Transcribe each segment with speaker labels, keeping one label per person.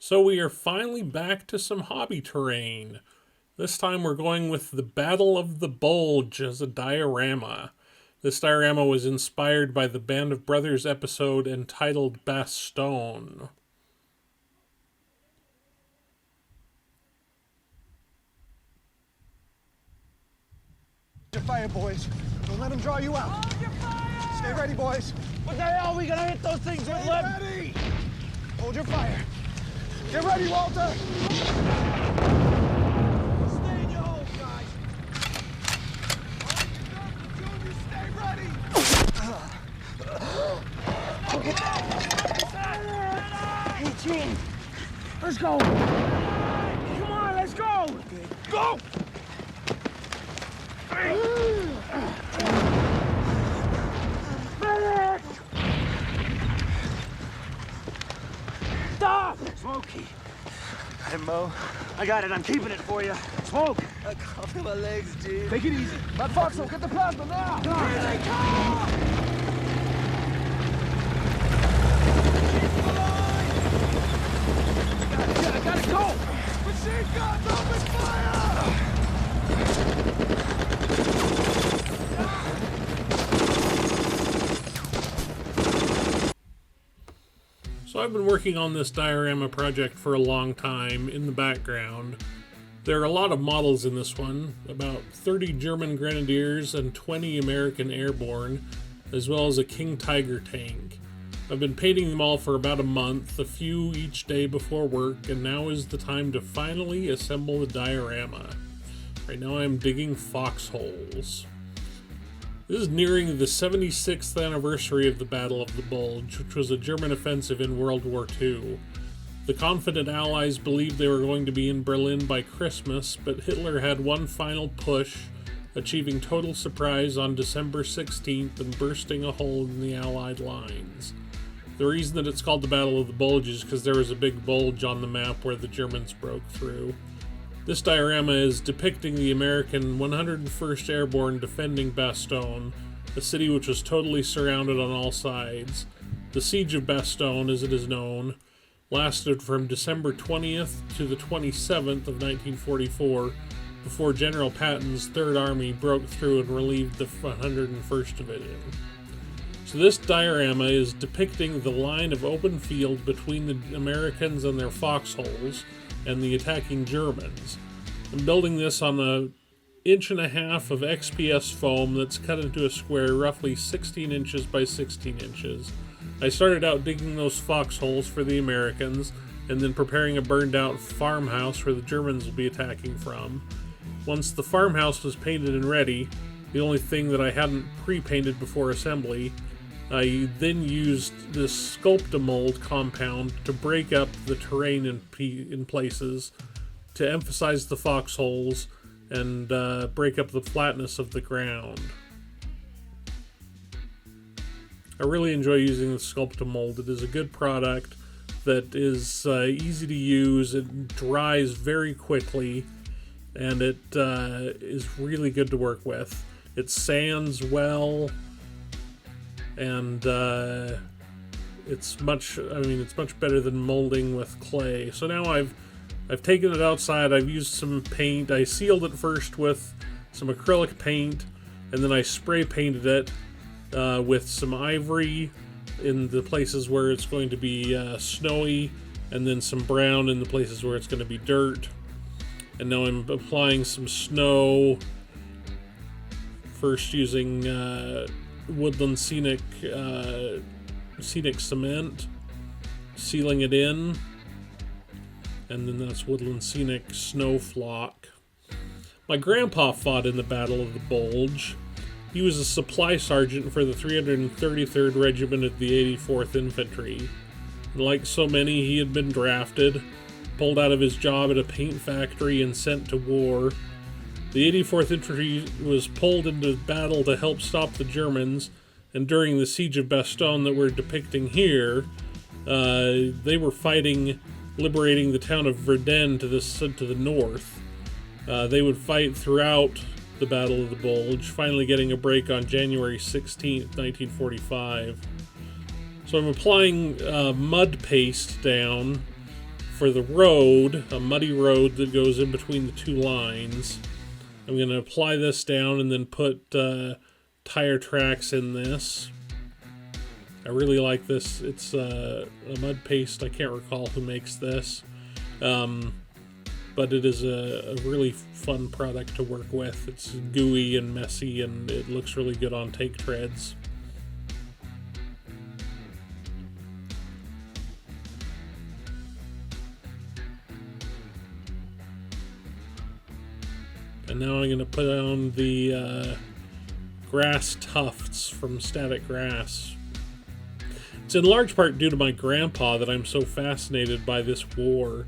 Speaker 1: So we are finally back to some hobby terrain. This time we're going with the Battle of the Bulge as a diorama. This diorama was inspired by the Band of Brothers episode entitled Bastogne.
Speaker 2: Your fire, boys. Don't let them draw you out.
Speaker 3: Hold your fire!
Speaker 2: Stay ready, boys.
Speaker 3: What the hell are we gonna hit those things with?
Speaker 2: Stay ready. Hold your fire. Get ready, Walter. Stay in your holes, guys. Junior, stay ready.
Speaker 3: Hey, team, let's go. Come on, let's go.
Speaker 2: Go!
Speaker 3: Medic! Stop!
Speaker 2: Smokey.
Speaker 3: Got it, Mo. I got it. I'm keeping it for you. Smoke.
Speaker 2: I can't feel my legs, dude. Take it easy. Matt Foxwell, get the plasma now.
Speaker 3: Here they come!
Speaker 2: I gotta go. Machine guns, open fire!
Speaker 1: So I've been working on this diorama project for a long time in the background. There are a lot of models in this one, about 30 German Grenadiers and 20 American Airborne, as well as a King Tiger tank. I've been painting them all for about a month, a few each day before work, and now is the time to finally assemble the diorama. Right now I'm digging foxholes. This is nearing the 76th anniversary of the Battle of the Bulge, which was a German offensive in World War II. The confident Allies believed they were going to be in Berlin by Christmas, but Hitler had one final push, achieving total surprise on December 16th and bursting a hole in the Allied lines. The reason that it's called the Battle of the Bulge is because there was a big bulge on the map where the Germans broke through. This diorama is depicting the American 101st Airborne defending Bastogne, a city which was totally surrounded on all sides. The Siege of Bastogne, as it is known, lasted from December 20th to the 27th of 1944, before General Patton's Third Army broke through and relieved the 101st Division. So this diorama is depicting the line of open field between the Americans and their foxholes and the attacking Germans. I'm building this on an 1.5 inches of XPS foam that's cut into a square roughly 16 inches by 16 inches. I started out digging those foxholes for the Americans and then preparing a burned out farmhouse where the Germans will be attacking from. Once the farmhouse was painted and ready, the only thing that I hadn't pre-painted before assembly, I then used this Sculptamold compound to break up the terrain in places, to emphasize the foxholes, and break up the flatness of the ground. I really enjoy using the Sculptamold. It is a good product that is easy to use, it dries very quickly, and it is really good to work with. It sands well, and it's much better than molding with clay. So now I've taken it outside, I've used some paint, I sealed it first with some acrylic paint, and then I spray painted it with some ivory in the places where it's going to be snowy, and then some brown in the places where it's going to be dirt. And now I'm applying some snow, first using Woodland Scenic Cement, sealing it in, and then that's Woodland Scenic Snow Flock. My grandpa fought in the Battle of the Bulge. He was a supply sergeant for the 333rd Regiment of the 84th Infantry. And like so many, he had been drafted, pulled out of his job at a paint factory, and sent to war. The 84th Infantry was pulled into battle to help stop the Germans, and during the Siege of Bastogne that we're depicting here, they were fighting, liberating the town of Verdun to the north. They would fight throughout the Battle of the Bulge, finally getting a break on January 16th, 1945. So I'm applying mud paste down for the road, a muddy road that goes in between the two lines. I'm going to apply this down and then put tire tracks in this. I really like this. It's a mud paste. I can't recall who makes this. But it is a really fun product to work with. It's gooey and messy, and it looks really good on take treads. And now I'm going to put on the grass tufts from Static Grass. It's in large part due to my grandpa that I'm so fascinated by this war.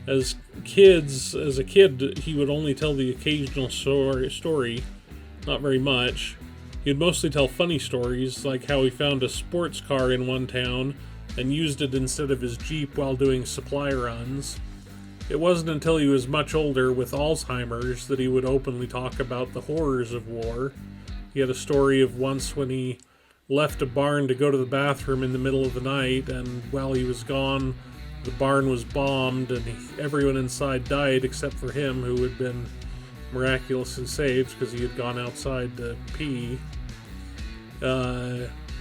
Speaker 1: As a kid, he would only tell the occasional story, not very much. He'd mostly tell funny stories, like how he found a sports car in one town and used it instead of his Jeep while doing supply runs. It wasn't until he was much older, with Alzheimer's, that he would openly talk about the horrors of war. He had a story of once when he left a barn to go to the bathroom in the middle of the night, and while he was gone, the barn was bombed, and everyone inside died except for him, who had been miraculously saved because he had gone outside to pee.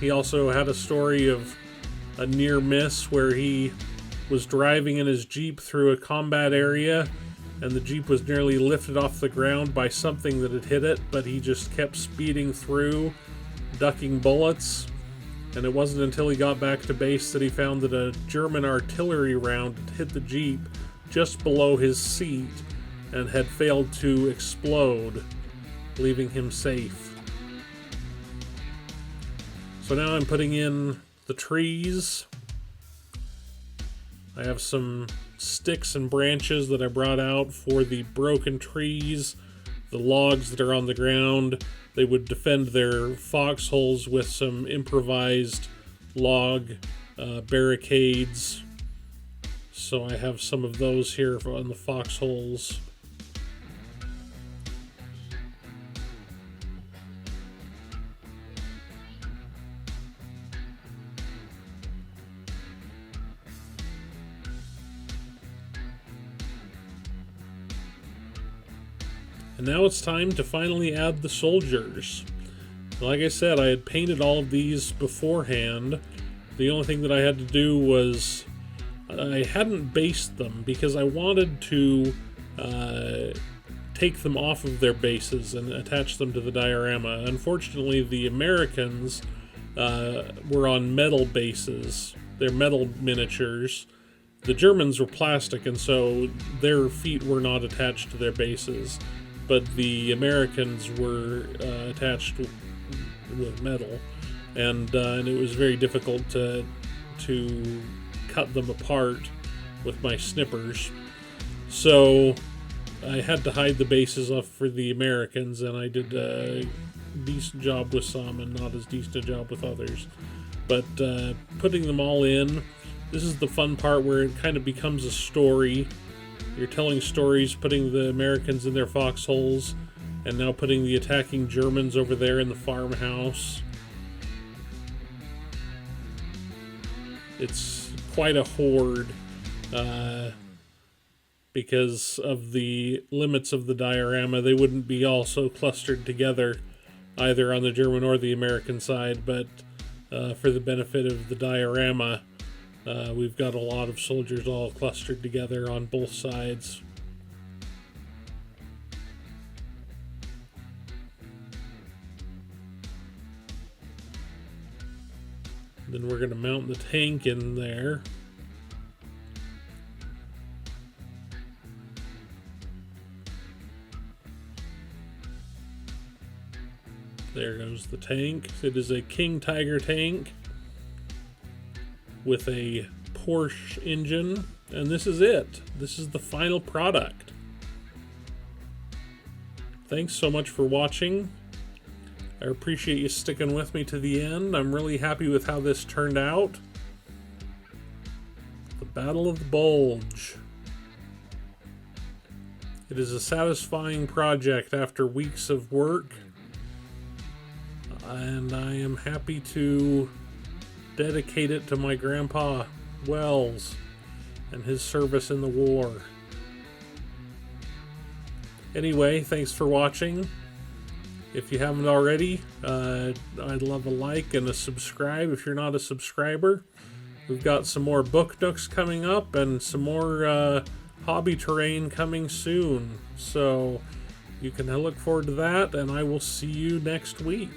Speaker 1: He also had a story of a near miss where he was driving in his Jeep through a combat area, and the Jeep was nearly lifted off the ground by something that had hit it, but he just kept speeding through, ducking bullets. And it wasn't until he got back to base that he found that a German artillery round had hit the Jeep just below his seat and had failed to explode, leaving him safe. So now I'm putting in the trees. I have some sticks and branches that I brought out for the broken trees, the logs that are on the ground. They would defend their foxholes with some improvised log barricades. So I have some of those here on the foxholes. And now it's time to finally add the soldiers. Like I said, I had painted all of these beforehand. The only thing that I had to do was I hadn't based them because I wanted to take them off of their bases and attach them to the diorama. Unfortunately, the Americans were on metal bases. They're metal miniatures. The Germans were plastic, and so their feet were not attached to their bases. But the Americans were attached with metal, and it was very difficult to cut them apart with my snippers. So I had to hide the bases off for the Americans, and I did a decent job with some and not as decent a job with others. But putting them all in, this is the fun part where it kind of becomes a story. You're telling stories, putting the Americans in their foxholes, and now putting the attacking Germans over there in the farmhouse. It's quite a horde, because of the limits of the diorama. They wouldn't be all so clustered together, either on the German or the American side, but for the benefit of the diorama, we've got a lot of soldiers all clustered together on both sides. Then we're going to mount the tank in there. There goes the tank. It is a King Tiger tank with a Porsche engine, and this is it. This is the final product. Thanks so much for watching. I appreciate you sticking with me to the end. I'm really happy with how this turned out. The Battle of the Bulge. It is a satisfying project after weeks of work, and I am happy to dedicate it to my grandpa, Wells. and his service in the war. Anyway, thanks for watching. If you haven't already, I'd love a like and a subscribe if you're not a subscriber. We've got some more book nooks coming up and some more hobby terrain coming soon. So you can look forward to that, and I will see you next week.